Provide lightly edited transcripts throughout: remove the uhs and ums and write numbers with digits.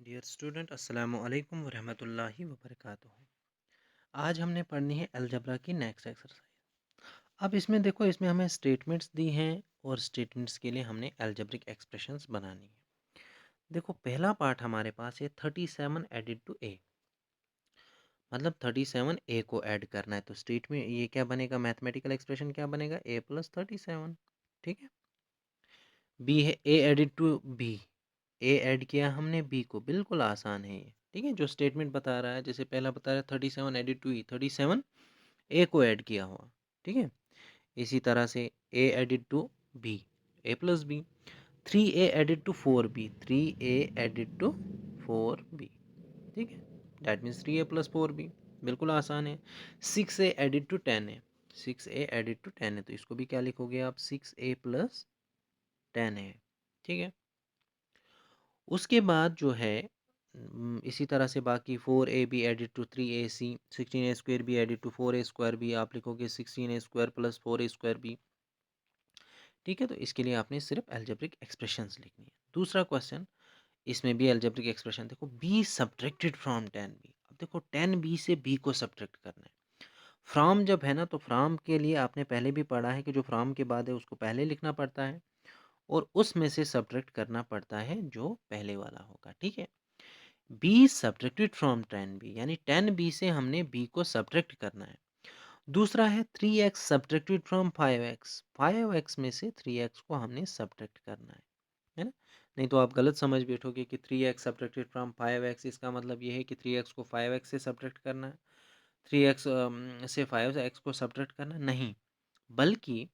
Dear student अस्सलाम वालेकुम वरहमतुल्लाहि वबरकातुहू। आज हमने पढ़नी है अलजबरा की नेक्स्ट एक्सरसाइज। अब इसमें देखो, इसमें हमें स्टेटमेंट्स दी हैं और स्टेटमेंट्स के लिए हमने अलजेब्रिक एक्सप्रेशंस बनानी है। देखो, पहला पार्ट हमारे पास है 37 एडिड टू ए, मतलब 37 ए को ऐड करना है। तो स्टेटमेंट ये क्या बनेगा, मैथमेटिकल एक्सप्रेशन क्या बनेगा, ए प्लस 37। ठीक है। बी है A added to B, A add किया हमने बी को, बिल्कुल आसान है ये। ठीक है, जो स्टेटमेंट बता रहा है, जैसे पहला बता रहा है 37 एडिड टू ई, 37 ए को ऐड किया हुआ। ठीक है। इसी तरह से A added to B, A plus B. 3 A added to 4 B, 3 A added to 4 B. ठीक है, that means 3 A plus 4 B, बिल्कुल आसान है। 6 A added to 10 A, 6 A added to 10 है, तो इसको भी क्या लिखोगे आप, 6 ए प्लस 10 है। ठीक है। उसके बाद जो है इसी तरह से बाकी 4 A B added to 3 A C, 16 A square B added to 4 A square B, आप लिखोगे 16 A square plus 4 A square B. ठीक है, तो इसके लिए आपने सिर्फ एल्जेब्रिक एक्सप्रेशंस लिखनी है। दूसरा क्वेश्चन, इसमें भी एल्जेब्रिक एक्सप्रेशन देखो, बी सब्ट्रैक्टेड फ्रॉम 10 बी। अब देखो 10 बी से बी को सब्ट्रैक्ट करना है। फ्रॉम जब है ना, तो फ्रॉम के लिए आपने पहले भी पढ़ा है कि जो फ्रॉम के बाद है उसको पहले लिखना पड़ता है और उसमें से सब्ट्रैक्ट करना पड़ता है जो पहले वाला होगा। ठीक है। बी सब्ट्रैक्टेड फ्रॉम 10 बी, यानी 10 बी से हमने बी को सब्ट्रैक्ट करना है। दूसरा है 3 x subtracted from 5 x, 5 x में से 3 एक्स को हमने सब्ट्रैक्ट करना है ना। नहीं तो आप गलत समझ बैठोगे कि 3 एक्स सब्ट्रैक्टेड फ्रॉम 5 एक्स, इसका मतलब ये है कि 3 एक्स को 5 एक्स से सब्ट्रैक्ट करना है, 3 एक्स से 5 एक्स को सब्ट्रैक्ट करना नहीं, बल्कि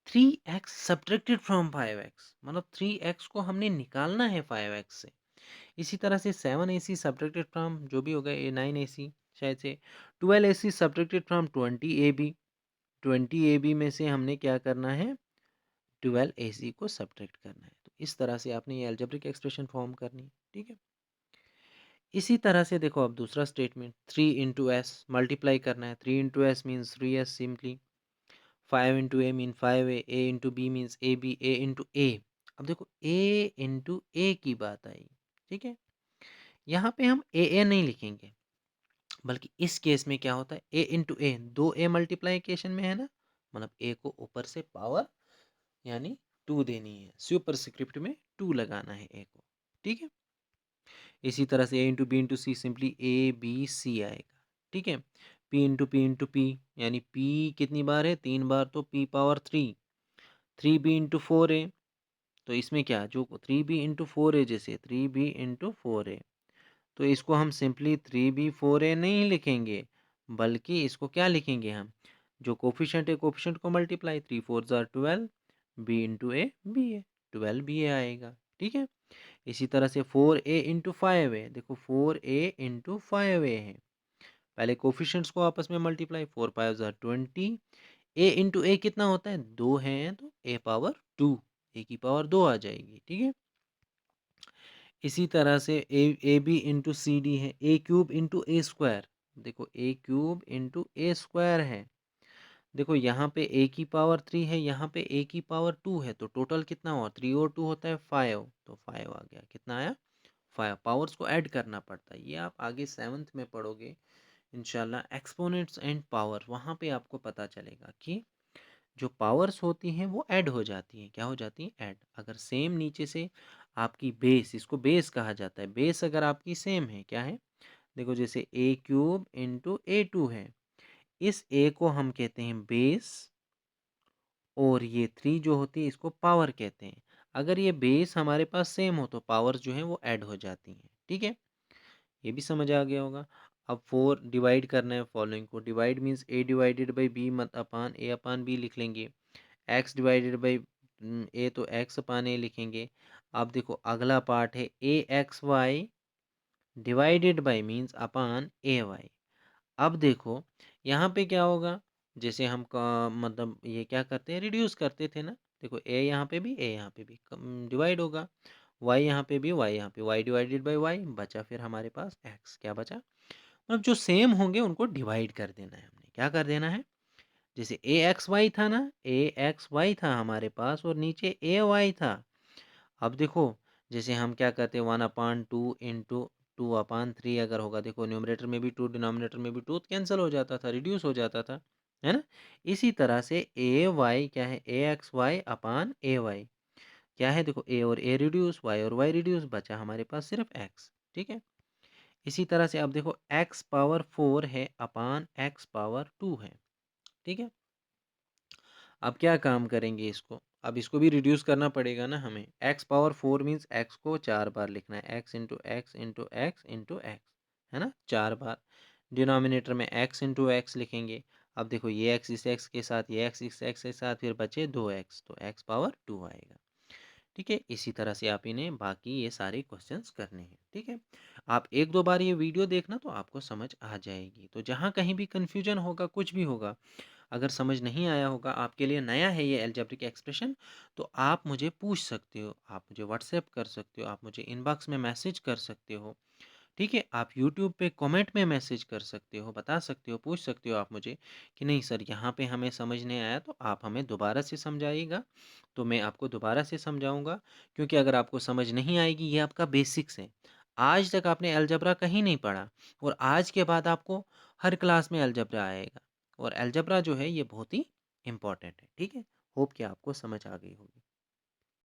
3 एक्स सब्ट्रैक्टेड फ्रॉम 5 एक्स, मतलब 3 एक्स को हमने निकालना है 5 एक्स से। इसी तरह से 7 AC सब्ट्रैक्टेड फ्रॉम जो भी होगा, 9 AC शायद से, 12 AC subtracted from 20 AB, 20 AB में से हमने क्या करना है, 12 AC को सब्ट्रैक्ट करना है। तो इस तरह से आपने ये अलजेब्रिक एक्सप्रेशन फॉर्म करनी है। ठीक है। इसी तरह से देखो, अब दूसरा स्टेटमेंट 3 इंटू एस मल्टीप्लाई करना है। 3 into S means 3S simply, 5 into A mean 5A, A into B means AB, A into A. अब देखो ए इंटू ए की बात आई। ठीक है। यहाँ पे हम ए नहीं लिखेंगे, बल्कि इस केस में क्या होता है, ए इंटू ए, दो ए मल्टीप्लाइकेशन में है ना, मतलब ए को ऊपर से पावर यानी 2 देनी है, सुपर स्क्रिप्ट में 2 लगाना है ए को। ठीक है। इसी तरह से ए इंटू बी इंटू सी, सिंपली ABC आएगा। ठीक है। पी इंटू पी, यानी पी कितनी बार है, 3 बार, तो P power 3। 3B into 4A, तो इसमें क्या, जो 3B इंटू 4A, जैसे 3B इंटू 4A, तो इसको हम सिंपली 3B4A नहीं लिखेंगे, बल्कि इसको क्या लिखेंगे हम, जो कोफिशेंट है कोफिशेंट को मल्टीप्लाई, 3 4 जार 12, B into A B A, 12 BA आएगा। ठीक है। इसी तरह से 4A इंटू 5A, देखो 4A इंटू 5A है, पहले कोफिशेंट्स को आपस में मल्टीप्लाई, 4 5 जार 20, ए इंटू ए कितना होता है, 2 है, तो ए पावर 2, ए की पावर 2 आ जाएगी। ठीक है। इसी तरह से A B into C D है, A cube into A square, देखो A cube into A square है। देखो यहाँ पे ए की पावर 3 है, यहाँ पे ए की पावर 2 है, तो टोटल कितना हुआ, 3 और 2 होता है 5, तो 5 आ गया, कितना आया, 5। पावर्स को ऐड करना पड़ता है, ये आप आगे 7th में पढ़ोगे इंशाल्लाह, एक्सपोनेंट्स एंड पावर, वहाँ पे आपको पता चलेगा कि जो पावर्स होती हैं वो ऐड हो जाती हैं, क्या हो जाती हैं, ऐड। अगर सेम नीचे से आपकी बेस, इसको बेस कहा जाता है, बेस अगर आपकी सेम है, क्या है, देखो जैसे ए क्यूब इंटू A2 है, इस ए को हम कहते हैं बेस, और ये 3 जो होती है इसको पावर कहते हैं। अगर ये बेस हमारे पास सेम हो तो पावर्स जो हैं वो ऐड हो जाती हैं। ठीक है, ये भी समझ आ गया होगा। अब 4 डिवाइड करना है, फॉलोइंग को divide means A divided by B, मत अपान ए अपान बी लिख लेंगे। एक्स डिवाइडेड बाई ए, तो एक्स अपान ए लिखेंगे। अब देखो अगला पार्ट है AXY divided by means upon AY। अब देखो यहाँ पे क्या होगा, जैसे हम का मतलब ये क्या करते हैं, रिड्यूस करते थे ना, देखो ए यहाँ पे भी, ए यहाँ पे भी डिवाइड होगा, वाई यहाँ पे भी, वाई यहाँ पे, वाई डिवाइडेड बाई वाई, बचा फिर हमारे पास एक्स, क्या बचा, मतलब जो सेम होंगे उनको डिवाइड कर देना है, हमने क्या कर देना है, जैसे AXY था ना, AXY था हमारे पास और नीचे AY था। अब देखो जैसे हम क्या करते हैं 1/2 इंटू 2/3 अगर होगा, देखो न्यूमरेटर में भी 2 डिनोमिनेटर में भी 2 कैंसिल हो जाता था, रिड्यूस हो जाता था, है ना? इसी तरह से ए वाई क्या है, ए एक्स वाई अपान ए वाई क्या है, देखो ए और ए रिड्यूस, वाई और वाई रिड्यूस, बचा हमारे पास सिर्फ एक्स। ठीक है, इसी तरह से अब देखो एक्स पावर 4 है अपान एक्स पावर 2 है। ठीक है, अब क्या काम करेंगे इसको, अब इसको भी रिड्यूस करना पड़ेगा ना हमें। एक्स पावर 4 मीन्स एक्स को 4 बार लिखना है, x into x into x into x, है ना, 4 बार। डिनोमिनेटर में एक्स इंटू एक्स लिखेंगे। अब देखो ये एक्स इस एक्स के साथ, ये एक्स इस एक्स के साथ, फिर बचे 2x, तो एक्स पावर 2 आएगा। ठीक है, इसी तरह से आप इन्हें बाकी ये सारे क्वेश्चंस करने हैं। ठीक है, आप एक दो बार ये वीडियो देखना तो आपको समझ आ जाएगी। तो जहाँ कहीं भी कन्फ्यूजन होगा, कुछ भी होगा, अगर समझ नहीं आया होगा, आपके लिए नया है ये अलजेब्रिक एक्सप्रेशन, तो आप मुझे पूछ सकते हो, आप मुझे व्हाट्सएप कर सकते हो, आप मुझे इनबॉक्स में मैसेज कर सकते हो। ठीक है, आप यूट्यूब पे कमेंट में मैसेज कर सकते हो, बता सकते हो, पूछ सकते हो आप मुझे कि नहीं सर यहाँ पे हमें समझ नहीं आया, तो आप हमें दोबारा से समझाइएगा, तो मैं आपको दोबारा से समझाऊंगा। क्योंकि अगर आपको समझ नहीं आएगी, ये आपका बेसिक्स है, आज तक आपने अलजबरा कहीं नहीं पढ़ा, और आज के बाद आपको हर क्लास में अलजबरा आएगा, और अलजबरा जो है ये बहुत ही इंपॉर्टेंट है। ठीक है, होप कि आपको समझ आ गई होगी।